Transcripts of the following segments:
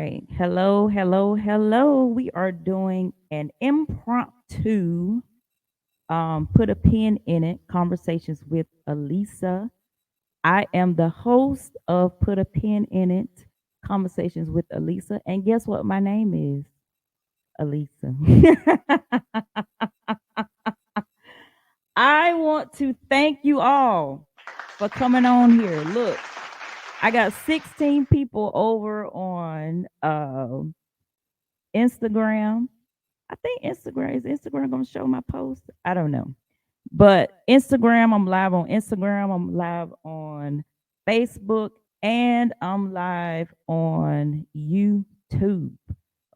right. Hello, hello, hello. We are doing an impromptu put a pin in it conversations with Elisa. I am the host of Put a Pin in It Conversations with Elisa. And guess what my name is? Elisa. I want to thank you all for coming on here. Look, I got 16 people over on Instagram. I think Instagram gonna show my post? I don't know. But Instagram, I'm live on Instagram, I'm live on Facebook, and I'm live on YouTube.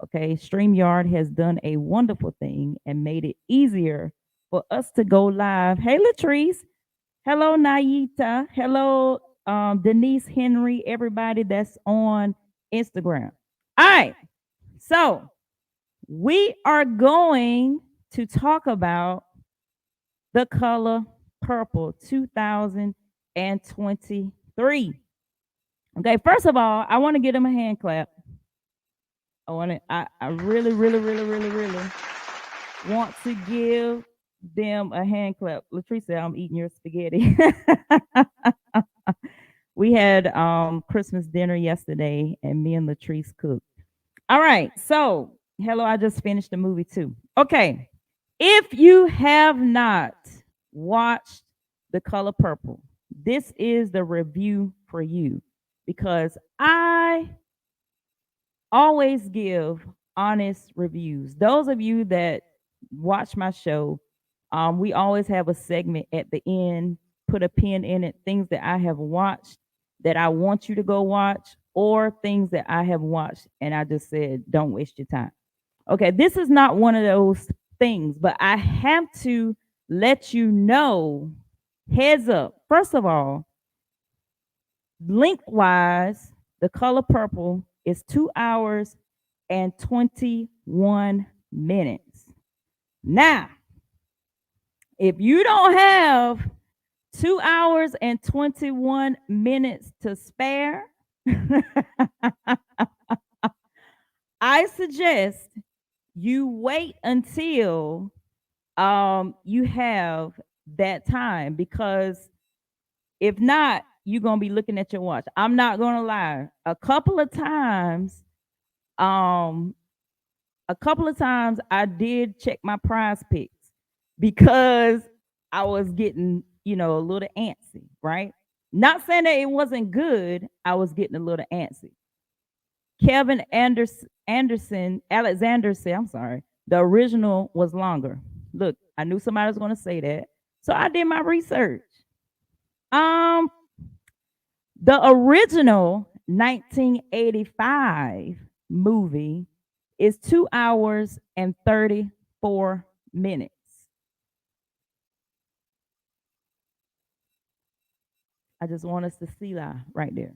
Okay, StreamYard has done a wonderful thing and made it easier for us to go live. Hey Latrice. Hello, Naita. Hello, Denise Henry, everybody that's on Instagram. All right. So we are going to talk about the color purple 2023. Okay, first of all, I want to give them a hand clap. I really, really, really, really, really want to give them a hand clap. Latrice said, I'm eating your spaghetti. We had Christmas dinner yesterday and me and Latrice cooked. All right, so hello, I just finished the movie too. Okay, if you have not watched The Color Purple, this is the review for you because I always give honest reviews. Those of you that watch my show, we always have a segment at the end, put a pin in it, things that I have watched that I want you to go watch, or things that I have watched and I just said, don't waste your time. Okay, this is not one of those things, but I have to let you know, heads up. First of all, lengthwise, The Color Purple is 2 hours and 21 minutes. Now, if you don't have 2 hours and 21 minutes to spare, I suggest you wait until you have that time because if not, you're gonna be looking at your watch. I'm not gonna lie. Um, a couple of times I did check my prize picks because I was getting, a little antsy, right? Not saying that it wasn't good, I was getting a little antsy. Kevin Anderson, Alexander said, I'm sorry, the original was longer. Look, I knew somebody was gonna say that. So I did my research. Um, the original 1985 movie is 2 hours and 34 minutes. I just want us to see that right there.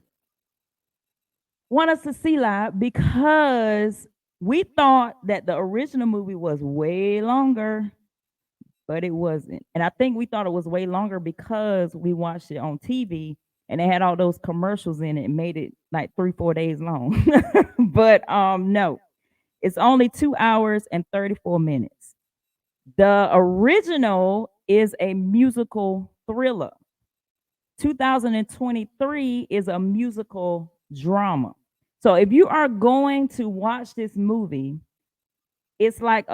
Want us to see that because we thought that the original movie was way longer, but it wasn't. And I think we thought it was way longer because we watched it on TV and they had all those commercials in it and made it like 3, 4 days long. But no, it's only 2 hours and 34 minutes. The original is a musical thriller. 2023 is a musical drama. So if you are going to watch this movie, it's like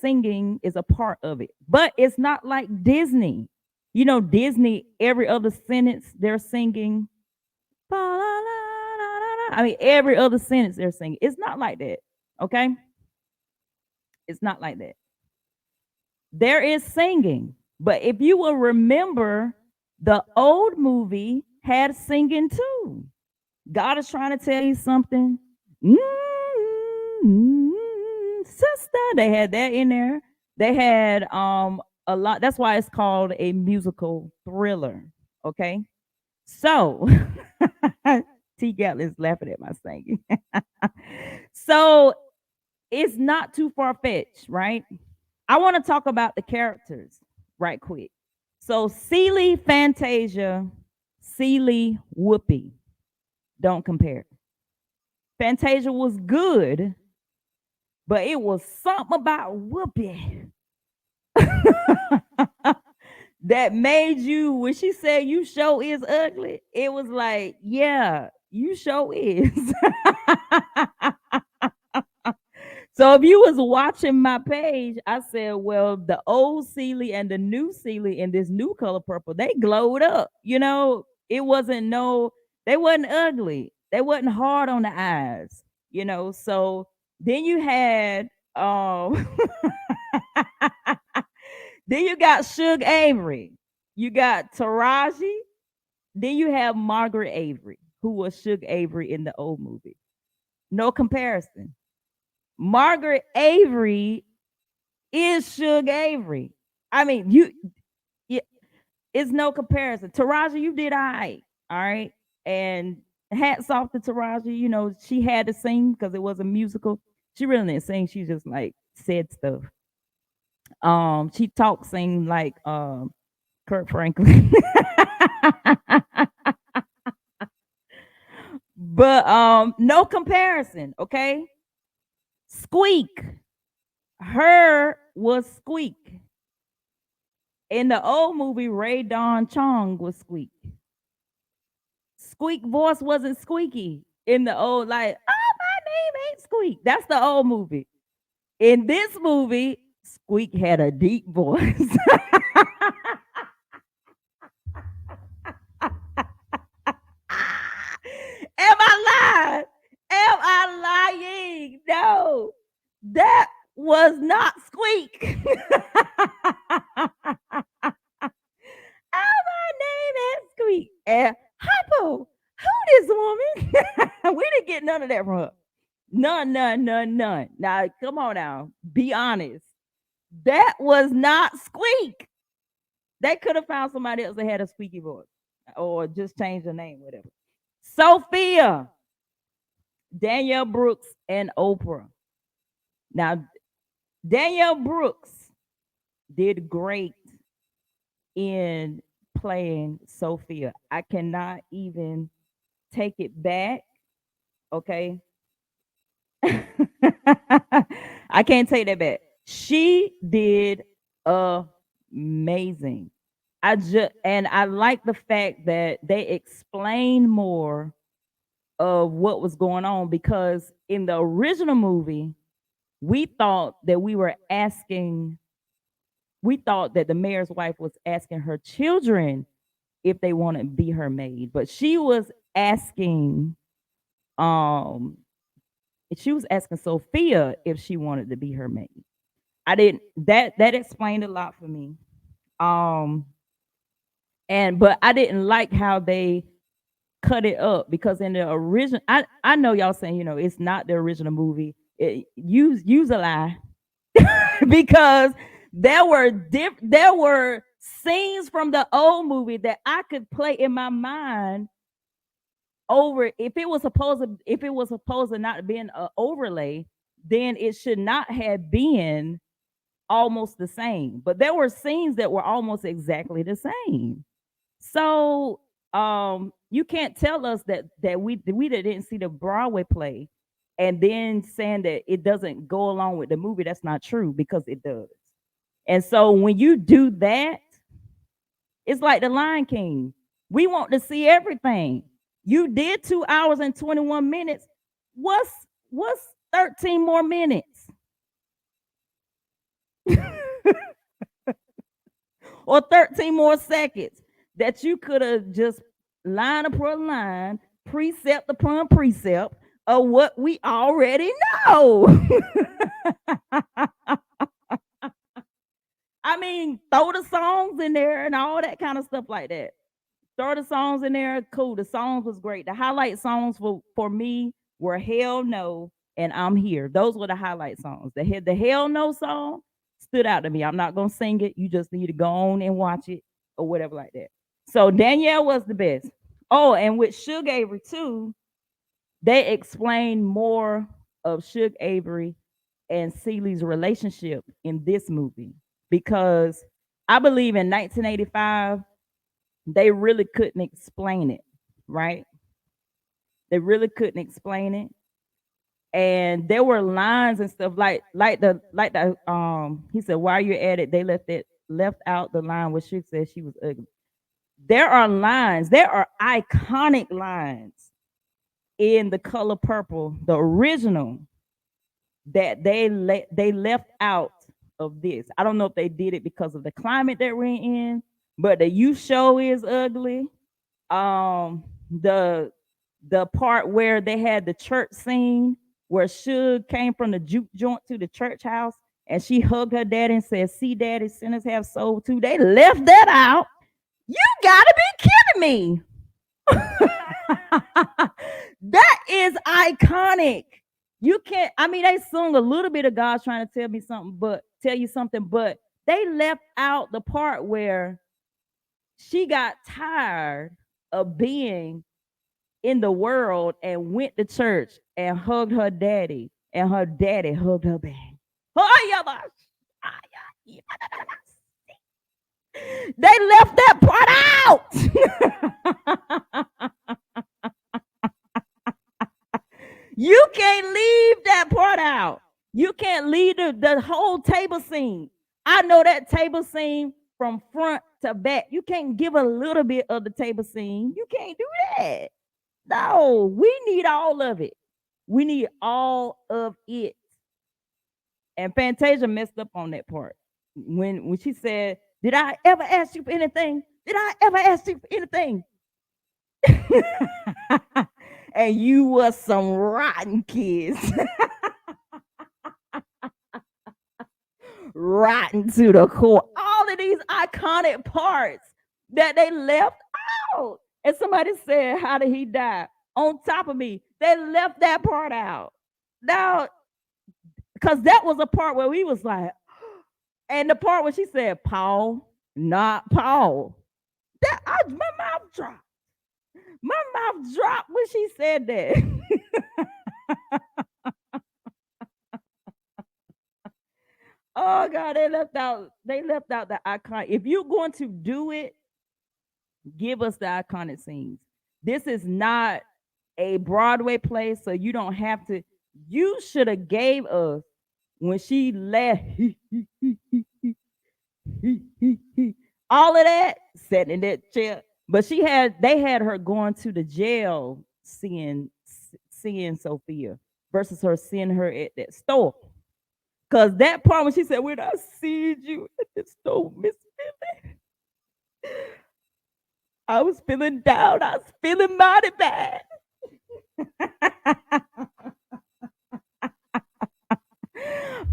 singing is a part of it. But it's not like Disney. You know, Disney, every other sentence they're singing. I mean, every other sentence they're singing. It's not like that. Okay? It's not like that. There is singing. But if you will remember, the old movie had singing too. God is trying to tell you something. Sister, they had that in there. They had a lot. That's why it's called a musical thriller. Okay. So T Gal is laughing at my singing. So it's not too far fetched, right? I want to talk about the characters right quick. So Celie Fantasia, Celie Whoopi. Don't compare. Fantasia was good, but it was something about Whoopi that made you, when she said you show is ugly, it was like, yeah, you show is. So if you was watching my page, I said, well, the old Celie and the new Celie in this new color purple, they glowed up. It wasn't no, they wasn't ugly. They wasn't hard on the eyes. So then you had then you got Suge Avery. You got Taraji. Then you have Margaret Avery, who was Suge Avery in the old movie. No comparison. Margaret Avery is Suge Avery. I mean, yeah, it's no comparison. Taraji, you did all right. And hats off to Taraji. She had to sing because it was a musical. She really didn't sing. She just like said stuff. She talked, sing like Kurt Franklin. But no comparison, okay? Squeak. Her was Squeak. In the old movie, Ray Don Chong was Squeak. Squeak voice wasn't squeaky in the old, like, oh, my name ain't Squeak. That's the old movie. In this movie, Squeak had a deep voice. Am I lying? Am I lying? No, that was not Squeak. Oh, my name is Squeak. And Hypo, who this woman? We didn't get none of that from her. None, none, none, none. Now, come on now. Be honest. That was not Squeak. They could have found somebody else that had a squeaky voice or just changed the name, whatever. Sophia, Danielle Brooks, and Oprah. Now, Danielle Brooks did great in playing Sophia. I cannot even take it back. Okay. I can't take that back. She did amazing. I like the fact that they explained more of what was going on, because in the original movie, we thought that the mayor's wife was asking her children if they want to be her maid, but um she was asking Sophia if she wanted to be her maid. I didn't that explained a lot for me. Um but I didn't like how they cut it up, because in the original, I know y'all saying, it's not the original movie. Use a lie. Because there were scenes from the old movie that I could play in my mind over. If it was supposed to not being an overlay, then it should not have been almost the same. But there were scenes that were almost exactly the same. So you can't tell us that we didn't see the Broadway play and then saying that it doesn't go along with the movie. That's not true, because it does. And so when you do that, it's like the Lion King. We want to see everything. You did 2 hours and 21 minutes. What's 13 more minutes? Or 13 more seconds that you could have just line upon line, precept upon precept of what we already know. I mean, throw the songs in there and all that kind of stuff like that. Throw the songs in there, cool. The songs was great. The highlight songs for me were Hell No and I'm Here. Those were the highlight songs. The Hell No song stood out to me. I'm not gonna sing it. You just need to go on and watch it or whatever like that. So Danielle was the best. Oh, and with Suge Avery too, they explained more of Suge Avery and Celie's relationship in this movie, because I believe in 1985 they really couldn't explain it, right? They really couldn't explain it. and there were lines and stuff like the he said, while you're at it, they left out the line where she said she was ugly. There are iconic lines in The Color Purple, the original, that they left out of this. I don't know if they did it because of the climate that we're in, but the "You Show Is Ugly." Um, the part where they had the church scene where Suge came from the juke joint to the church house and she hugged her daddy and said, "See, daddy, sinners have soul too." They left that out. You gotta be kidding me. That is iconic. You can't, I mean, they sung a little bit of God's trying to tell you something, but they left out the part where she got tired of being in the world and went to church and hugged her daddy, and her daddy hugged her back. They left that part out. You can't leave that part out. You can't leave the whole table scene. I know that table scene from front to back. You can't give a little bit of the table scene. You can't do that. No, we need all of it. We need all of it. And Fantasia messed up on that part. When she said, "Did I ever ask you for anything? Did I ever ask you for anything?" And you was some rotten kids. Rotten to the core. All of these iconic parts that they left out. And somebody said, "How did he die?" On top of me. They left that part out. Now, because that was a part where we was like, and the part where she said, "Paul, not Paul." My mouth dropped. My mouth dropped when she said that. Oh God, they left out the icon. If you're going to do it, give us the iconic scenes. This is not a Broadway play, so you don't have to. You should have gave us when she left all of that sitting in that chair. But they had her going to the jail seeing Sophia versus her seeing her at that store. Cause that part when she said, "When I see you at the store, Miss Philly," I was feeling down. I was feeling mighty bad.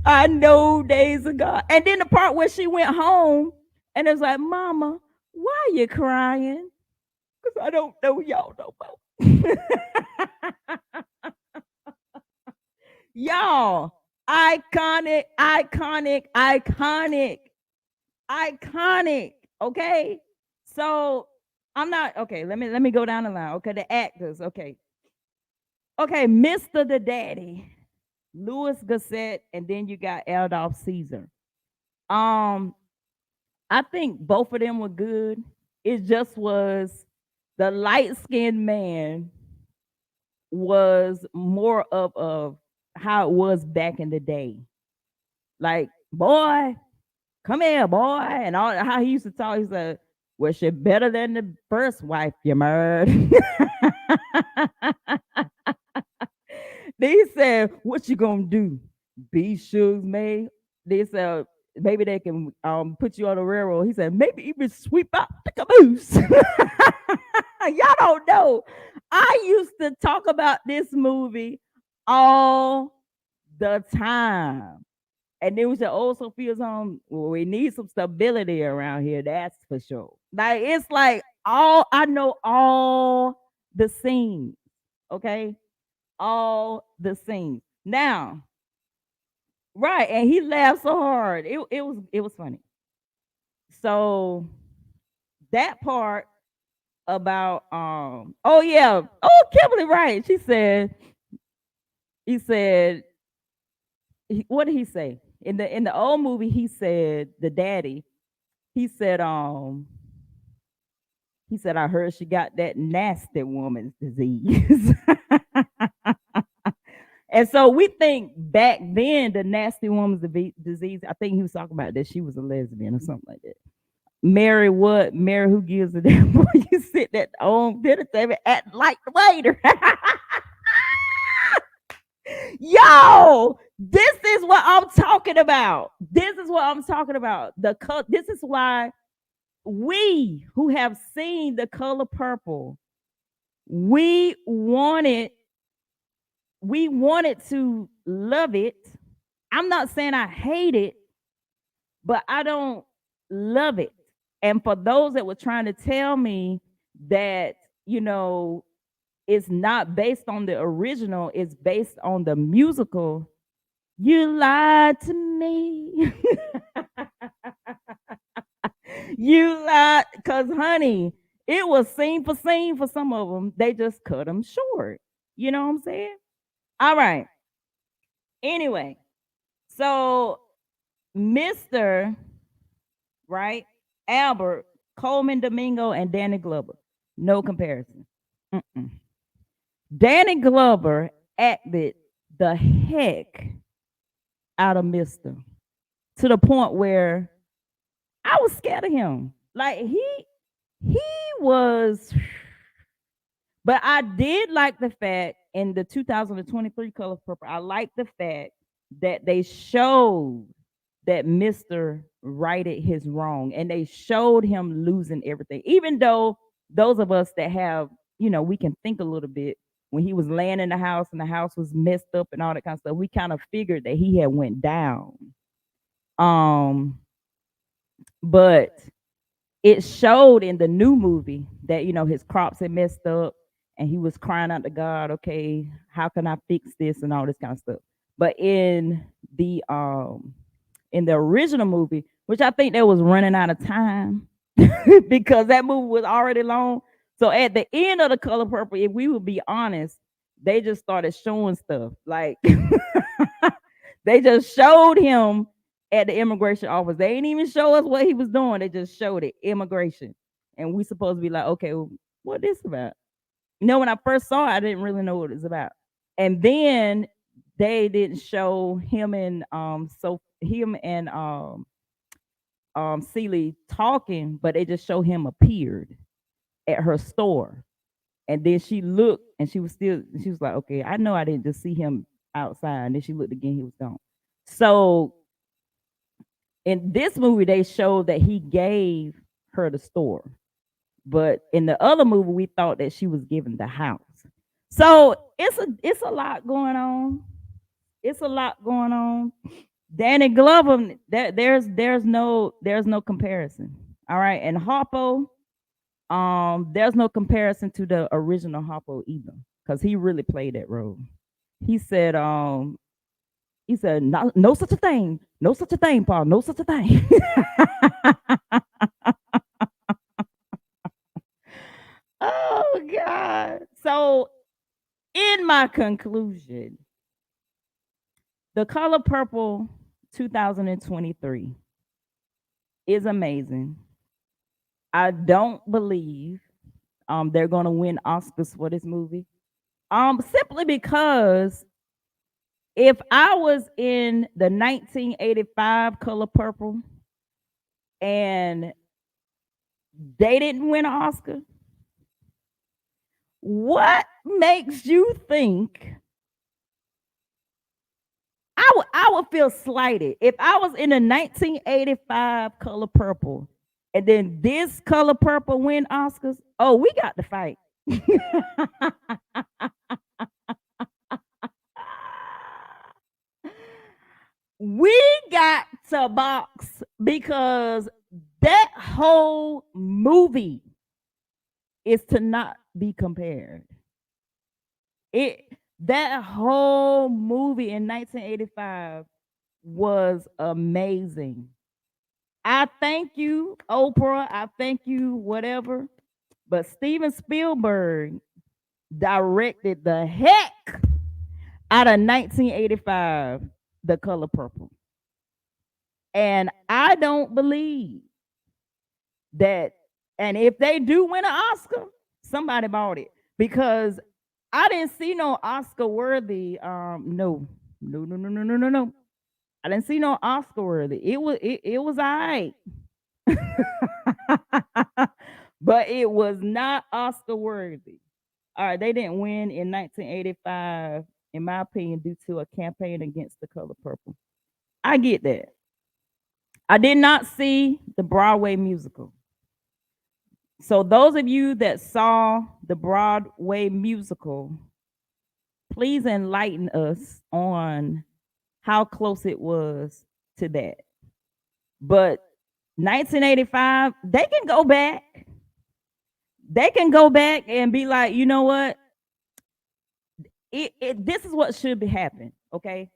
I know days ago. And then the part where she went home and it was like, "Mama, why are you crying?" Because I don't know y'all no more. Y'all, iconic, iconic, iconic, iconic. Okay. So I'm not okay. Let me go down the line. Okay, the actors. Okay. Okay, Mr. the Daddy, Louis Gossett, and then you got Adolph Caesar. Um, I think both of them were good. It just was the light skinned man was more of how it was back in the day. Like, "Boy, come here, boy," and all how he used to talk. He said, "Well, she better than the first wife you married." They said, "What you gonna do? Be Suge's maid?" They said, "Maybe they can put you on the railroad." He said, "Maybe even sweep out the caboose." Y'all don't know. I used to talk about this movie all the time. And then we said, "Oh, Sophia's home. Well, we need some stability around here. That's for sure." Like it's like all I know all the scenes. Okay, all the scenes. Now, right, and he laughed so hard. It was funny. So that part about oh yeah, oh Kimberly, right. She said he said what did he say? In the old movie, he said the daddy, he said "I heard she got that nasty woman's disease." And so we think back then the nasty woman's disease. I think he was talking about that she was a lesbian or something like that. Mary what? Mary who gives a damn boy you sit at on dinner table act like the waiter. Yo, this is what I'm talking about. This is what I'm talking about. This is why we who have seen The Color Purple, we wanted to love it. I'm not saying I hate it, but I don't love it. And for those that were trying to tell me that, you know, it's not based on the original, it's based on the musical, you lied to me. You lied, because, honey, it was scene for scene for some of them. They just cut them short. You know what I'm saying? All right. Anyway, so Mr. Right? Albert, Coleman Domingo, and Danny Glover. No comparison. Mm-mm. Danny Glover acted the heck out of Mr. to the point where I was scared of him. Like he was, but I did like the fact in the 2023 Color Purple, I like the fact that they showed that Mr. righted his wrong and they showed him losing everything. Even though those of us that have, you know, we can think a little bit, when he was laying in the house and the house was messed up and all that kind of stuff, we kind of figured that he had went down. Um, but it showed in the new movie that, you know, his crops had messed up and he was crying out to God, okay, how can I fix this and all this kind of stuff. But in the original movie, which I think they was running out of time because that movie was already long. So at the end of The Color Purple, if we would be honest, they just started showing stuff. Like they just showed him at the immigration office. They didn't even show us what he was doing. They just showed it, immigration. And we supposed to be like, okay, well, what this about? You know, when I first saw it, I didn't really know what it was about. And then they didn't show him and Celie talking, but they just show him appeared at her store. And then she looked and she was like, okay, I know I didn't just see him outside. And then she looked again, he was gone. So in this movie, they showed that he gave her the store. But in the other movie, we thought that she was given the house. So it's a lot going on. It's a lot going on. Danny Glover, there's no comparison. All right. And Harpo, there's no comparison to the original Harpo either, because he really played that role. He said, no such a thing. No such a thing, Paul. No such a thing. Oh God. So in my conclusion, The Color Purple 2023 is amazing. I don't believe they're gonna win Oscars for this movie. Simply because if I was in the 1985 Color Purple and they didn't win an Oscar, what makes you think I would feel slighted if I was in the 1985 Color Purple and then this Color Purple win Oscars? Oh, we got to fight. We got to box because that whole movie is to not be compared. That whole movie in 1985 was amazing. I thank you, Oprah. I thank you, whatever. But Steven Spielberg directed the heck out of 1985, The Color Purple. And I don't believe that, and if they do win an Oscar, somebody bought it, because I didn't see no Oscar worthy. No, no, no, no, no, no, no, no. I didn't see no Oscar worthy. It was alright, but it was not Oscar worthy. All right, they didn't win in 1985, in my opinion, due to a campaign against the color purple. I get that. I did not see the Broadway musical. So those of you that saw the Broadway musical, please enlighten us on how close it was to that. But 1985, they can go back. They can go back and be like, you know what? This is what should be happening. Okay,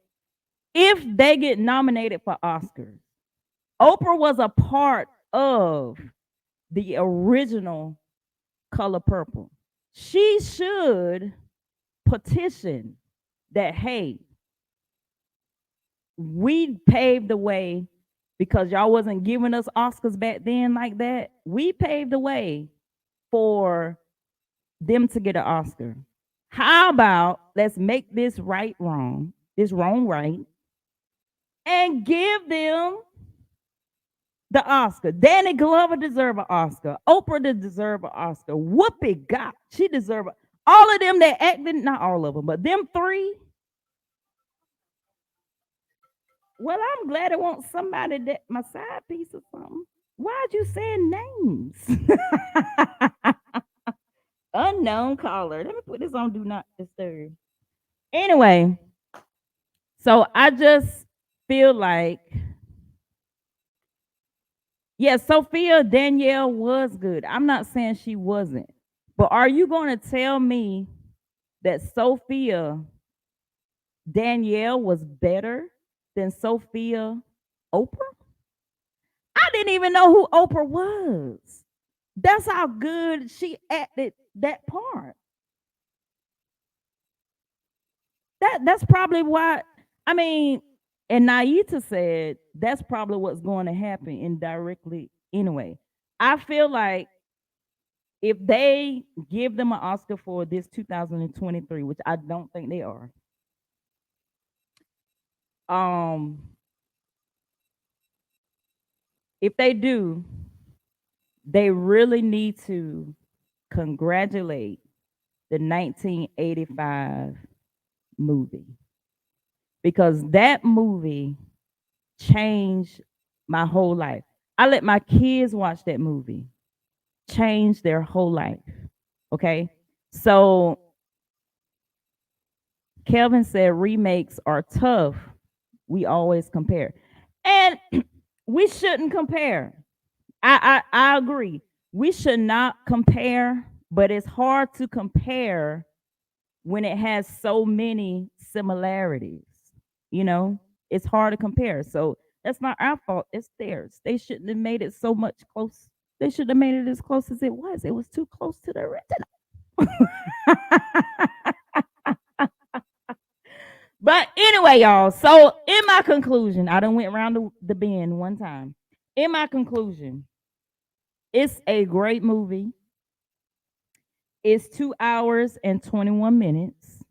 if they get nominated for Oscars, Oprah was a part of the original Color Purple. She should petition that, hey, we paved the way because y'all wasn't giving us Oscars back then like that. We paved the way for them to get an Oscar. How about let's make this right wrong, this wrong right, and give them the Oscar. Danny Glover deserve an Oscar. Oprah deserve an Oscar. Whoopi got, she deserve a, all of them that acted, not all of them, but them three. Well, I'm glad it wants somebody that my side piece or something. Why'd you saying names? Unknown caller. Let me put this on do not disturb. Anyway, so I just feel like, yeah, Sophia Danielle was good. I'm not saying she wasn't. But are you going to tell me that Sophia Danielle was better than Sophia Oprah? I didn't even know who Oprah was. That's how good she acted that part. That's probably why. I mean, and Naita said that's probably what's going to happen indirectly anyway. I feel like if they give them an Oscar for this 2023, which I don't think they are, um, if they do, they really need to congratulate the 1985 movie because that movie changed my whole life. I let my kids watch that movie, change their whole life. Okay. So Kelvin said remakes are tough. We always compare. And we shouldn't compare. I agree. We should not compare, but it's hard to compare when it has so many similarities. You know, it's hard to compare. So that's not our fault. It's theirs. They shouldn't have made it so much close. They should have made it as close as it was. It was too close to the original. But anyway, y'all. So in my conclusion, I done went around the bend one time. In my conclusion, it's a great movie. It's 2 hours and 21 minutes.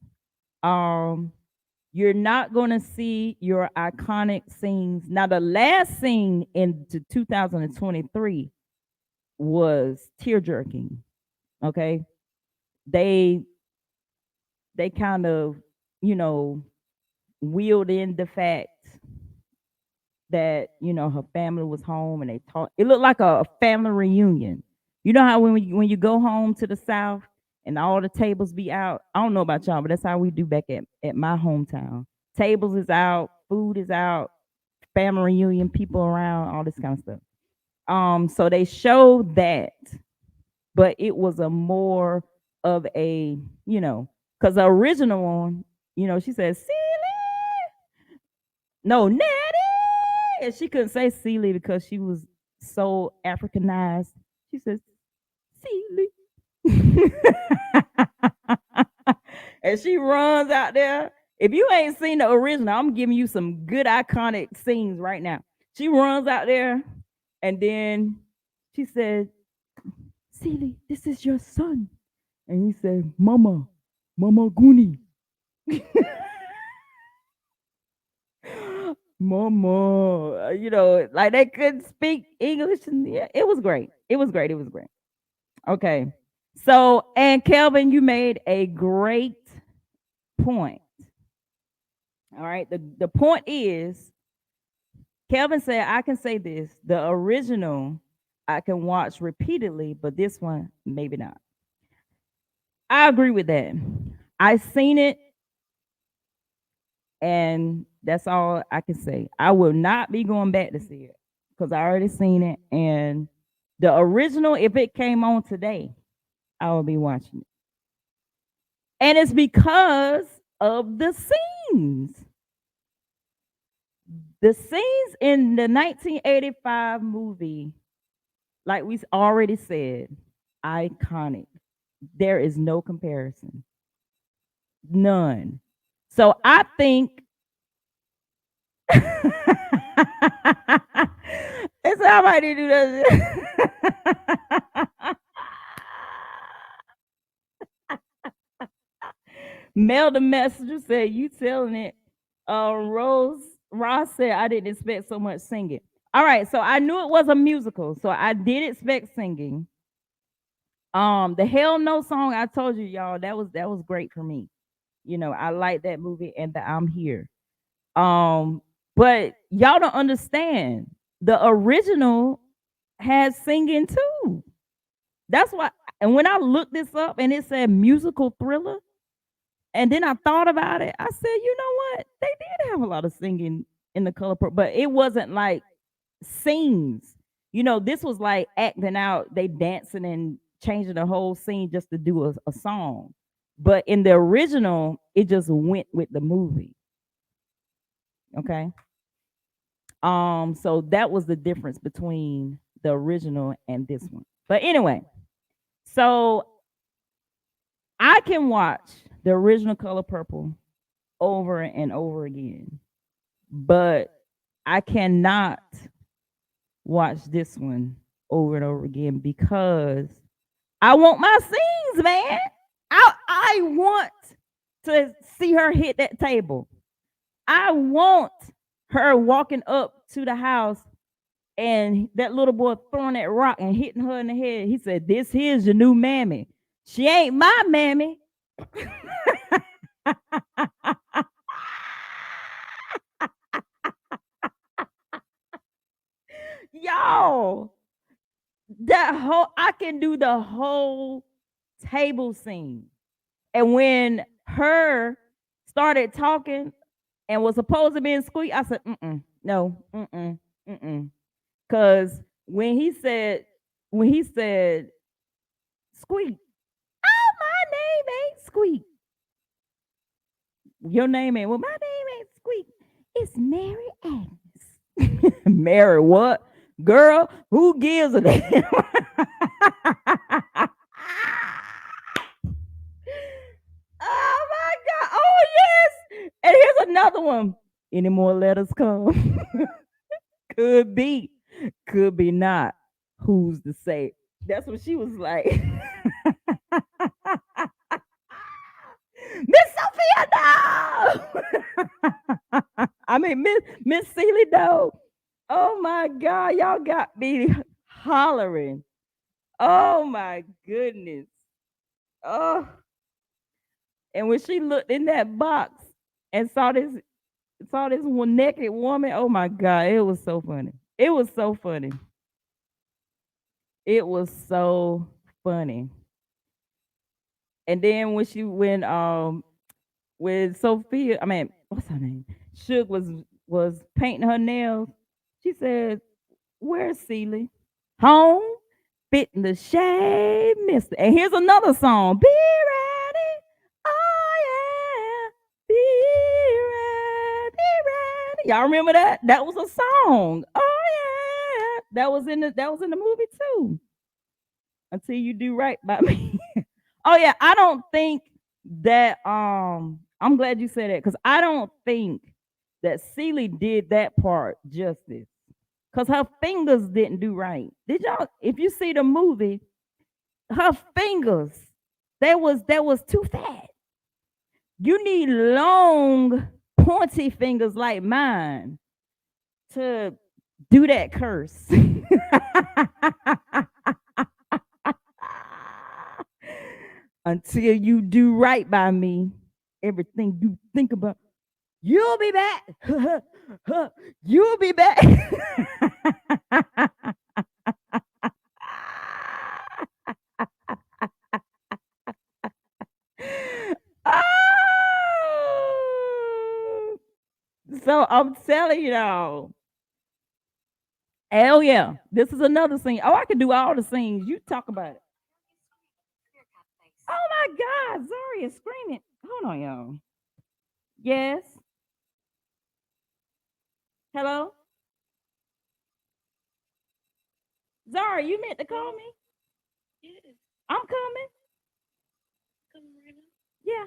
Um, you're not gonna see your iconic scenes. Now, the last scene in 2023 was tear jerking. Okay, they they kind of, you know, wheeled in the fact that her family was home and they talked. It looked like a family reunion. You know how when you go home to the South and all the tables be out. I don't know about y'all, but that's how we do back at my hometown. Tables is out, food is out, family reunion, people around, all this kind of stuff. So they showed that, but it was a more of a, because the original one, she said, no, Natty. And she couldn't say Celie because she was so Africanized. She says, Celie. And she runs out there. If you ain't seen the original, I'm giving you some good iconic scenes right now. She runs out there and then she said, Celie, this is your son. And he said, Mama, Mama Goonie. Mama, like they couldn't speak English, and yeah, it was great. It was great. It was great. Okay, so and Kelvin, you made a great point. All right, the point is, Kelvin said, I can say this: the original I can watch repeatedly, but this one maybe not. I agree with that. I seen it, and that's all I can say. I will not be going back to see it because I already seen it. And the original, if it came on today, I will be watching it. And it's because of the scenes. The scenes in the 1985 movie, like we already said, iconic. There is no comparison. None. So I think it's somebody do that. Mel the messenger said, "You telling it?" Rose Ross said, "I didn't expect so much singing." All right, so I knew it was a musical, so I did expect singing. The Hell No song, I told you, y'all, that was great for me. I like that movie and the I'm Here. Um, but y'all don't understand. The original has singing too. That's why. And when I looked this up and it said musical thriller, and then I thought about it, I said, you know what? They did have a lot of singing in the color purple, but it wasn't like scenes. This was like acting out, they dancing and changing the whole scene just to do a song. But in the original, it just went with the movie. Okay. So that was the difference between the original and this one. But anyway, so I can watch the original Color Purple over and over again, but I cannot watch this one over and over again because I want my scenes, man. I want to see her hit that table. I want her walking up to the house and that little boy throwing that rock and hitting her in the head. He said, "This here's your new mammy. She ain't my mammy." Yo, I can do the whole table scene. And when her started talking and was supposed to be in squeak, I said, no, Cause when he said squeak, oh, my name ain't Squeak. Your name ain't, well, my name ain't Squeak. It's Mary Agnes. Mary what? Girl, who gives a damn? Oh my God. Oh yes. And here's another one. Any more letters come? Could be. Could be not. Who's to say? That's what she was like. Miss Sophia, no. I mean, Miss Seeley, no. Oh my God, y'all got me hollering. Oh my goodness. Oh, and when she looked in that box and saw this one naked woman, oh my God, it was so funny. It was so funny. It was so funny. And then when Sophia, I mean, what's her name? Suge was painting her nails. She said, "Where's Celie? Home, fitting the shade, Mister." And here's another song. Be ready. Oh yeah. Be ready. Y'all remember that? That was a song. Oh yeah. That was in the movie too. Until you do right by me. Oh yeah, I don't think that I'm glad you said that because I don't think that Celie did that part justice. Cause her fingers didn't do right. Did y'all? If you see the movie, her fingers, that was too fat. You need long, pointy fingers like mine to do that curse. Until you do right by me, everything you think about, you'll be back. You'll be back. Oh! So I'm telling y'all, hell yeah, this is another scene. Oh, I can do all the scenes. You talk about it. Oh my God, Zari is screaming. Hold on, y'all. Yes. Hello, Zari. You meant to call me? I'm coming. Yeah.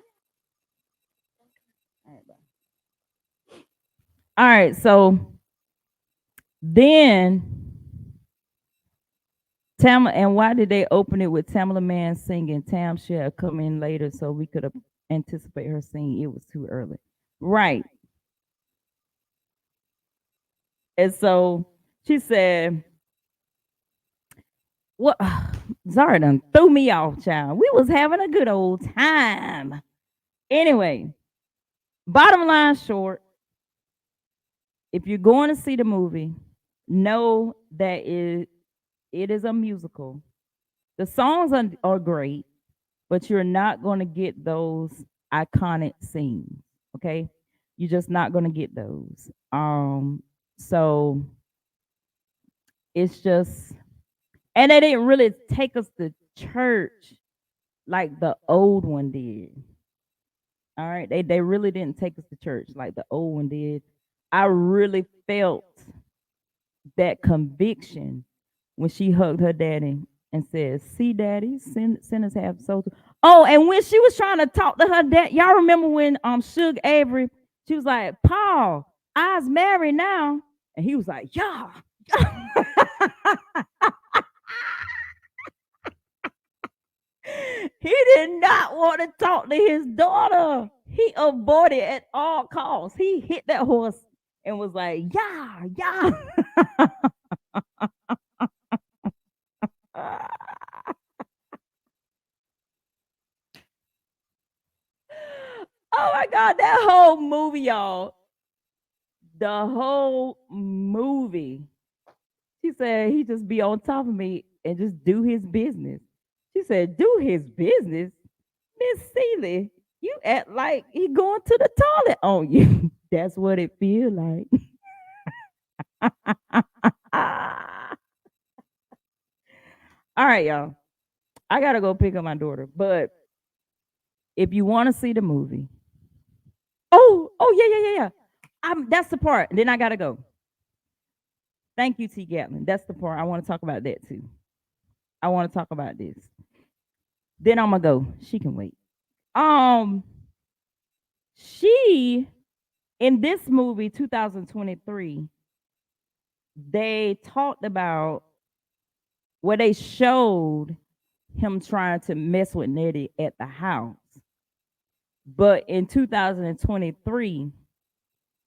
All right, bye. All right. So then Tam, and why did they open it with Tamala Man singing? Tam should have come in later so we could have anticipate her singing. It was too early. Right. And so she said, "What?" Zara done threw me off, child. We was having a good old time. Anyway, bottom line short, if you're going to see the movie, know that it is a musical. The songs are great, but you're not going to get those iconic scenes. Okay, you're just not going to get those. So it's just, and they didn't really take us to church like the old one did. All right, they really didn't take us to church like the old one did. I really felt that conviction when she hugged her daddy and said, "See, daddy, sinners have souls." Oh, and when she was trying to talk to her dad, y'all remember when Suge Avery, she was like, "Paul, I's married now," and he was like, "Yeah." He did not want to talk to his daughter. He avoided at all costs. He hit that horse and was like, "Yeah, yeah." Oh my God, that whole movie, y'all. The whole movie. She said he just be on top of me and just do his business. She said, "Do his business?" Miss Seeley, you act like he going to the toilet on you. That's what it feel like. All right, y'all. I gotta go pick up my daughter. But if you want to see the movie, oh yeah, yeah, yeah, yeah. That's the part. Then I gotta go. Thank you, T. Gatlin. That's the part I want to talk about that too. I want to talk about this. Then I'm gonna go. She can wait. Um, she in this movie 2023, they talked about where they showed him trying to mess with Nettie at the house. But in 2023,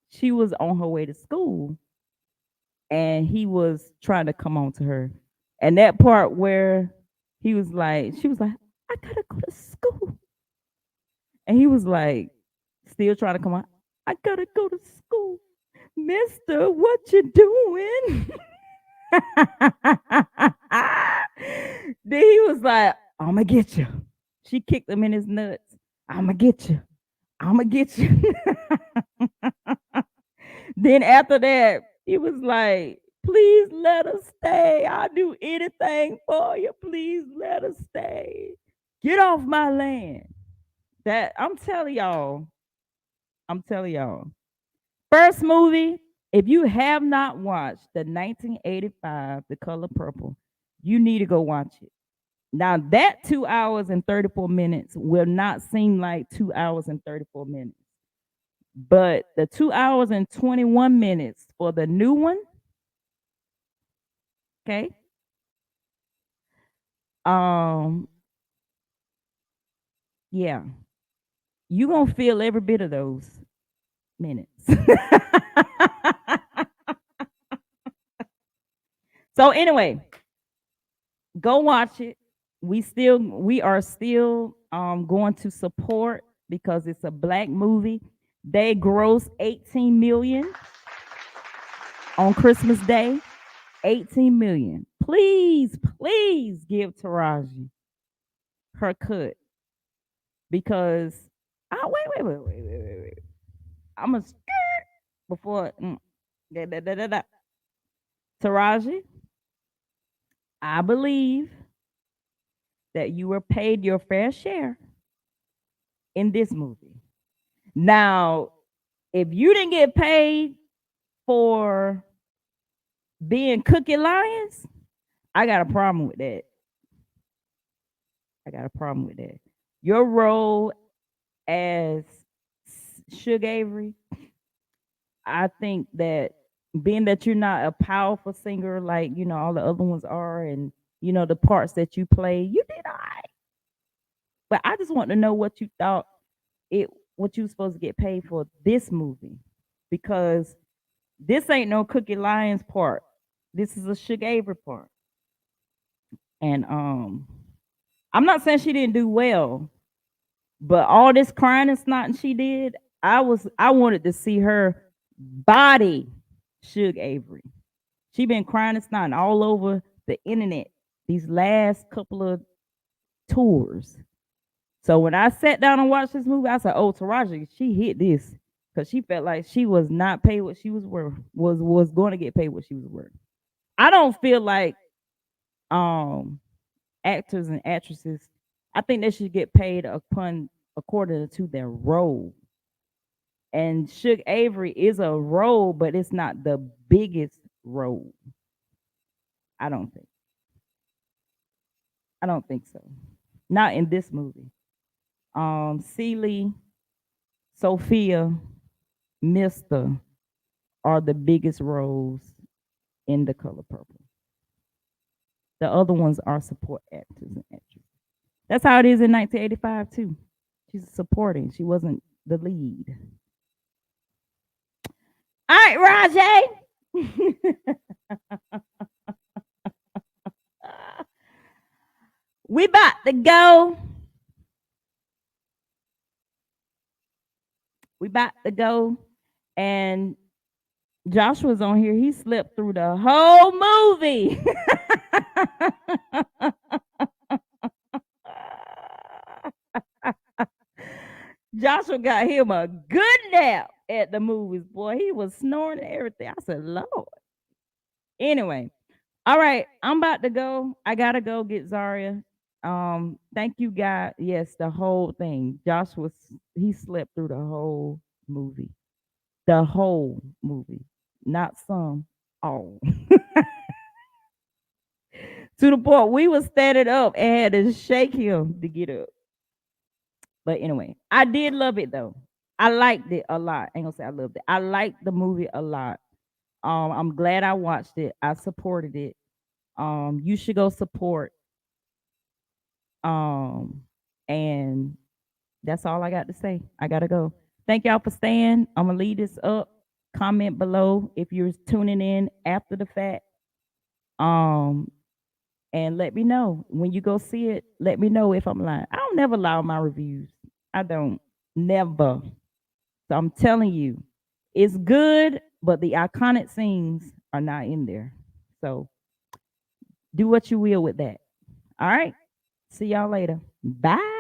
she was on her way to school and he was trying to come on to her. And that part where she was like, "I gotta go to school." And he was like, still trying to come on, "I gotta go to school. Mister, what you doing?" Then he was like, "I'ma get you." She kicked him in his nuts. "I'ma get you. I'ma get you." Then after that, he was like, "Please let us stay. I'll do anything for you. Please let us stay. Get off my land." That I'm telling y'all. First movie, if you have not watched the 1985 The Color Purple, you need to go watch it. Now that 2 hours and 34 minutes will not seem like 2 hours and 34 minutes. But the 2 hours and 21 minutes for the new one, okay? Um, yeah. You gonna feel every bit of those minutes. So anyway, go watch it. We are still going to support because it's a black movie. They gross 18 million on Christmas Day. 18 million. Please, please give Taraji her cut because wait. I'm a skirt before da, da, da, da, da. Taraji, I believe that you were paid your fair share in this movie. Now, if you didn't get paid for being Cookie Lions, I got a problem with that. I got a problem with that. Your role as Suge Avery, I think that being that you're not a powerful singer like all the other ones are, and the parts that you play, you did all right. But I just want to know what you thought it what you were supposed to get paid for this movie, because this ain't no Cookie Lions part. This is a Suge Avery part, and I'm not saying she didn't do well, but all this crying and snotting she did, I wanted to see her body Suge Avery. She been crying and snotting all over the internet these last couple of tours. So when I sat down and watched this movie, I said, "Oh, Taraji, she hit this because she felt like she was not paid what she was worth. Was going to get paid what she was worth." I don't feel like um actors and actresses. I think they should get paid upon according to their role. And Suge Avery is a role, but it's not the biggest role. I don't think. I don't think so. Not in this movie. Celie, Sophia, Mister are the biggest roles in The Color Purple. The other ones are support actors and actresses. That's how it is in 1985 too. She's supporting. She wasn't the lead. All right, Rajay. We about to go. We about to go. And Joshua's on here. He slept through the whole movie. Joshua got him a good nap at the movies, boy. He was snoring and everything. I said, Lord. Anyway, all right, I'm about to go. I gotta go get Zaria. Thank you, God. Yes, the whole thing. Joshua, he slept through the whole movie. The whole movie. Not some, all. To the point we was standing up and had to shake him to get up. But anyway, I did love it though. I liked it a lot. I ain't gonna say I loved it. I liked the movie a lot. I'm glad I watched it. I supported it. You should go support. Um, and that's all I got to say. I gotta go. Thank y'all for staying. I'm gonna leave this up. Comment below if you're tuning in after the fact. Um, and let me know when you go see it. Let me know if I'm lying. I don't never lie on my reviews. I don't. Never. So I'm telling you, it's good, but the iconic scenes are not in there. So do what you will with that. All right. See y'all later. Bye.